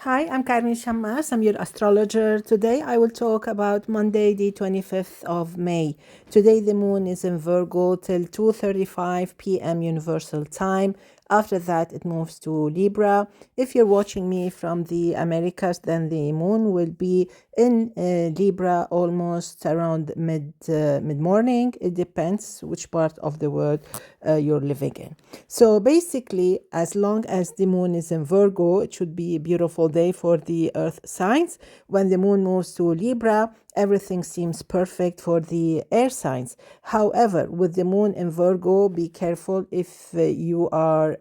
Hi, I'm Carmen Chammas. I'm your astrologer. Today I will talk about Monday, the 25th of May. Today the moon is in Virgo till 2:35 p.m. Universal Time. After that, it moves to Libra. If you're watching me from the Americas, then the moon will be in Libra almost around mid morning. It depends which part of the world you're living in. So basically, as long as the moon is in Virgo, it should be a beautiful day for the earth signs. When the moon moves to Libra, everything seems perfect for the air signs. However, with the moon in Virgo, be careful if you are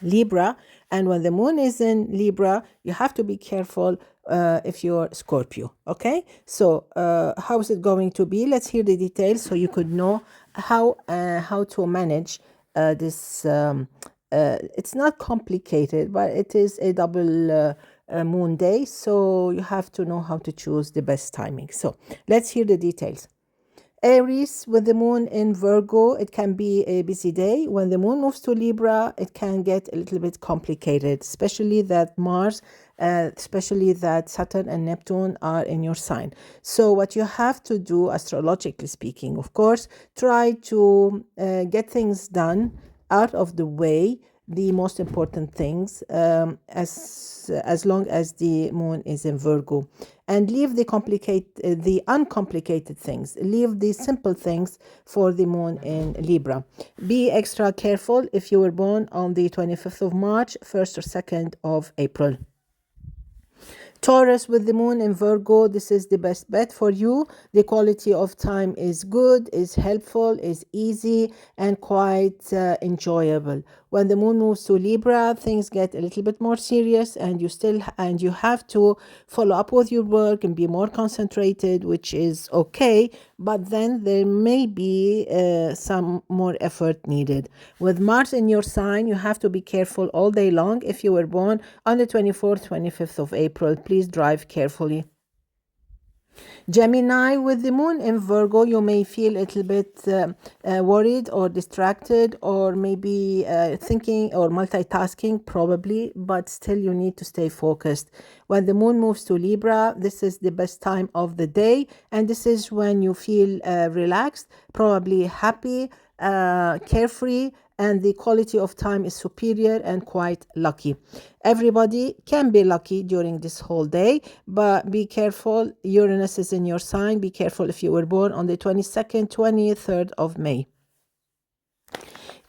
Libra, and when the moon is in Libra, you have to be careful if you're Scorpio. Okay, so how is it going to be? Let's hear the details so you could know how to manage this. It's not complicated, but it is a double moon day, so you have to know how to choose the best timing. So let's hear the details. Aries with the moon in Virgo, it can be a busy day. When the moon moves to Libra, it can get a little bit complicated, especially that especially that Saturn and Neptune are in your sign. So what you have to do, astrologically speaking, of course, try to get things done out of the way, the most important things, as long as the moon is in Virgo, and leave the uncomplicated things. Leave the simple things for the moon in Libra. Be extra careful if you were born on the 25th of March, 1st or 2nd of April. Taurus with the moon in Virgo, this is the best bet for you. The quality of time is good, is helpful, is easy, and quite enjoyable. When the moon moves to Libra, things get a little bit more serious, and you have to follow up with your work and be more concentrated, which is okay, but then there may be some more effort needed. With Mars in your sign, you have to be careful all day long. If you were born on the 24th, 25th of April, please drive carefully. Gemini with the moon in Virgo, you may feel a little bit worried or distracted, or maybe thinking or multitasking, probably, but still you need to stay focused. When the moon moves to Libra, this is the best time of the day, and this is when you feel relaxed, probably happy, carefree, and the quality of time is superior and quite lucky. Everybody can be lucky during this whole day, but be careful. Uranus is in your sign. Be careful if you were born on the 22nd, 23rd of May.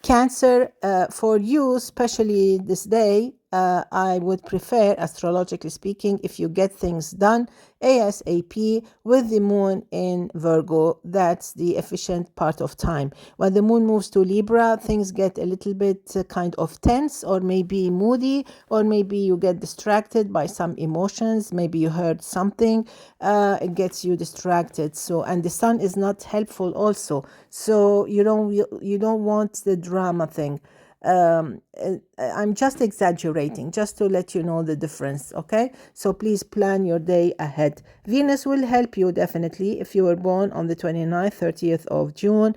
Cancer, for you, especially this day, I would prefer, astrologically speaking, if you get things done ASAP with the moon in Virgo. That's the efficient part of time. When the moon moves to Libra, things get a little bit kind of tense, or maybe moody, or maybe you get distracted by some emotions. Maybe you heard something, it gets you distracted. So, and the sun is not helpful also. So you don't want the drama thing. I'm just exaggerating, just to let you know the difference, okay? So please plan your day ahead. Venus will help you definitely if you were born on the 29th, 30th of June.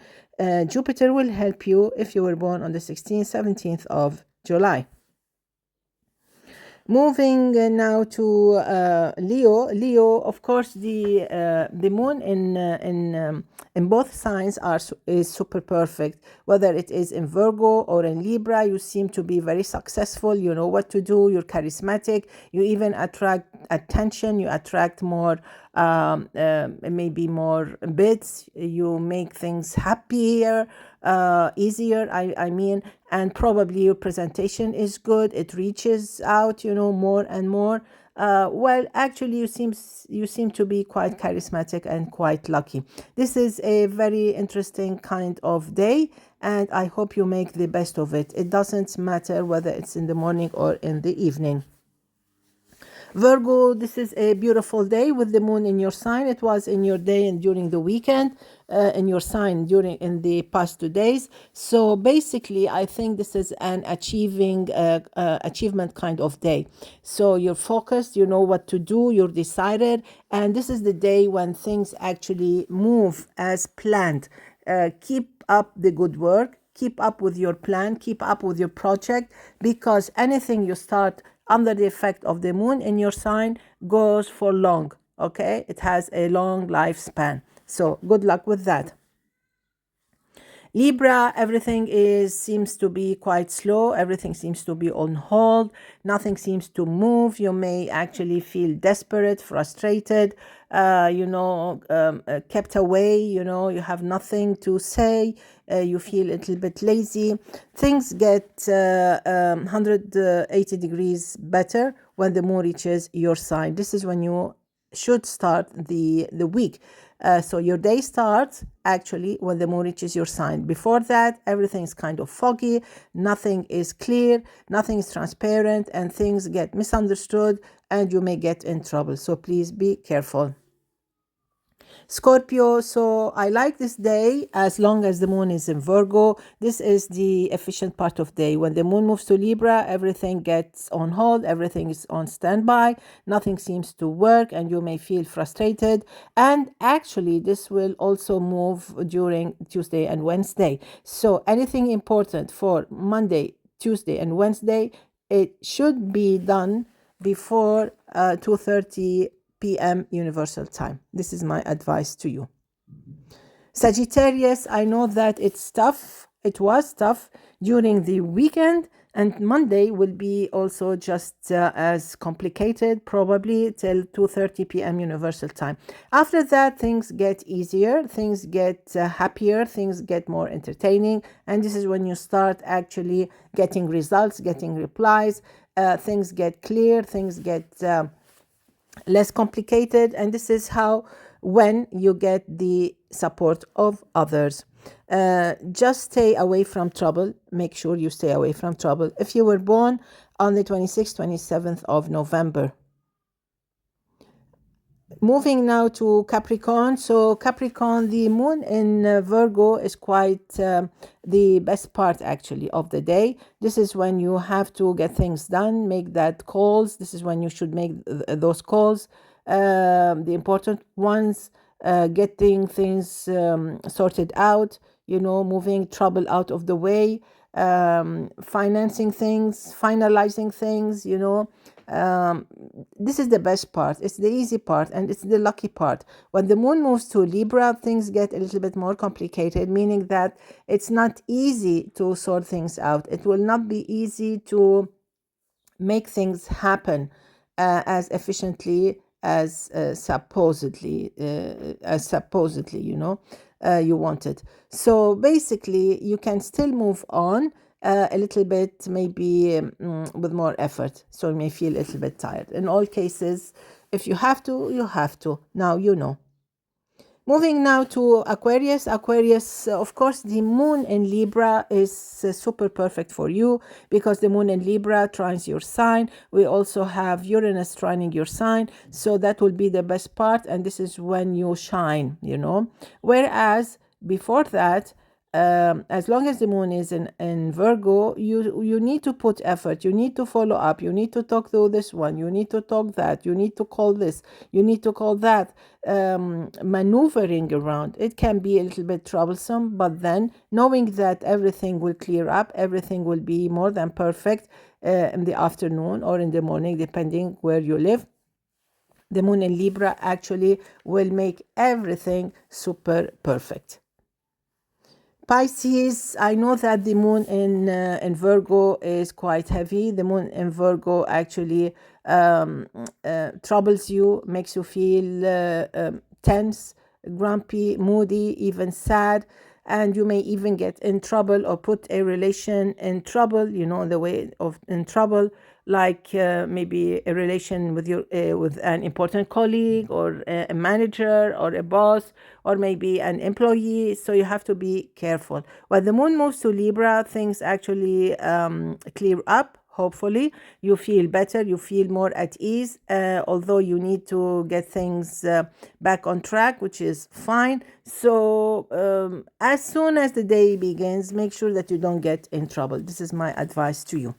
Jupiter will help you if you were born on the 16th, 17th of July. Moving now to Leo. Leo, of course, the moon in both signs is super perfect. Whether it is in Virgo or in Libra, you seem to be very successful. You know what to do. You're charismatic. You even attract attention. You attract more, maybe more bits. You make things happier, easier. I mean, and probably your presentation is good. It reaches out, more and more. Well, actually, you seem to be quite charismatic and quite lucky. This is a very interesting kind of day, and I hope you make the best of it. It doesn't matter whether it's in the morning or in the evening. Virgo, this is a beautiful day with the moon in your sign. It was in your day and during the weekend, in your sign in the past 2 days. So basically, I think this is an achievement kind of day. So you're focused, you know what to do, you're decided, and this is the day when things actually move as planned. Keep up the good work. Keep up with your plan, keep up with your project, because anything you start under the effect of the moon in your sign goes for long, okay? It has a long lifespan. So good luck with that. Libra, everything seems to be quite slow. Everything seems to be on hold. Nothing seems to move. You may actually feel desperate, frustrated, kept away. You have nothing to say. You feel a little bit lazy. Things get 180 degrees better when the moon reaches your sign. This is when you should start the week. So your day starts actually when the moon reaches your sign. Before that, everything is kind of foggy, nothing is clear, nothing is transparent, and things get misunderstood and you may get in trouble. So please be careful. Scorpio, so I like this day as long as the moon is in Virgo. This is the efficient part of day. When the moon moves to Libra, everything gets on hold, everything is on standby, nothing seems to work, and you may feel frustrated. And actually, this will also move during Tuesday and Wednesday. So anything important for Monday, Tuesday, and Wednesday, it should be done before 2:30 p.m. Universal Time. This is my advice to you. Sagittarius, I know that it's tough. It was tough during the weekend, and Monday will be also just as complicated, probably till 2:30 p.m. Universal Time. After that, things get easier, things get happier, things get more entertaining, and this is when you start actually getting results, getting replies, things get clear, things get less complicated, and this is when you get the support of others. Just stay away from trouble. Make sure you stay away from trouble if you were born on the 26th, 27th of November. Moving now to Capricorn. So Capricorn, the moon in Virgo is quite the best part actually of the day. This is when you have to get things done, make that calls. This is when you should make those calls, the important ones, getting things sorted out, moving trouble out of the way, financing things, finalizing things, this is the best part. It's the easy part and it's the lucky part. When the moon moves to Libra, things get a little bit more complicated, meaning that it's not easy to sort things out. It will not be easy to make things happen as efficiently as supposedly you wanted. So basically you can still move on a little bit, maybe with more effort, so you may feel a little bit tired. In all cases, if you have to, you have to. Now you know. Moving now to Aquarius. Aquarius, of course, the moon in Libra is super perfect for you because the moon in Libra trines your sign. We also have Uranus trining your sign, so that will be the best part, and this is when you shine, Whereas before that, as long as the moon is in Virgo, you need to put effort, you need to follow up, you need to talk to this one, you need to talk that, you need to call this, you need to call that. Maneuvering around, it can be a little bit troublesome, but then knowing that everything will clear up, everything will be more than perfect in the afternoon or in the morning, depending where you live. The moon in Libra actually will make everything super perfect. Pisces, I know that the moon in Virgo is quite heavy. The moon in Virgo actually troubles you, makes you feel tense, grumpy, moody, even sad, and you may even get in trouble or put a relation in trouble, the way of in trouble, like maybe a relation with with an important colleague or a manager or a boss or maybe an employee. So you have to be careful. When the moon moves to Libra, things actually clear up. Hopefully you feel better, you feel more at ease, although you need to get things back on track, which is fine. So as soon as the day begins, make sure that you don't get in trouble. This is my advice to you.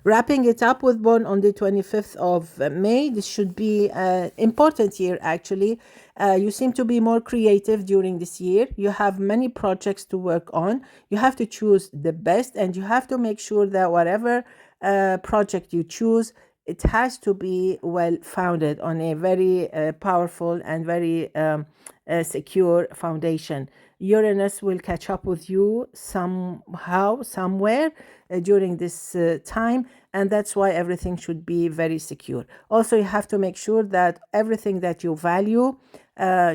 Wrapping it up with Born on the 25th of May. This should be an important year, actually. You seem to be more creative during this year. You have many projects to work on. You have to choose the best, and you have to make sure that whatever project you choose, it has to be well founded on a very powerful and very secure foundation. Uranus will catch up with you somehow, somewhere during this time, and that's why everything should be very secure. Also, you have to make sure that everything that you value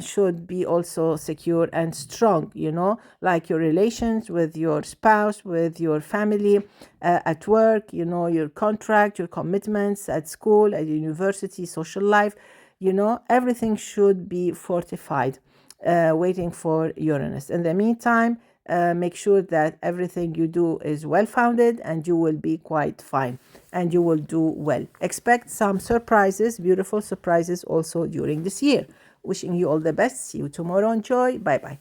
should be also secure and strong, like your relations with your spouse, with your family, at work, your contract, your commitments at school, at university, social life, everything should be fortified, waiting for Uranus. In the meantime, make sure that everything you do is well founded, and you will be quite fine and you will do well. Expect some surprises, beautiful surprises also during this year. Wishing you all the best. See you tomorrow. Enjoy. Bye bye.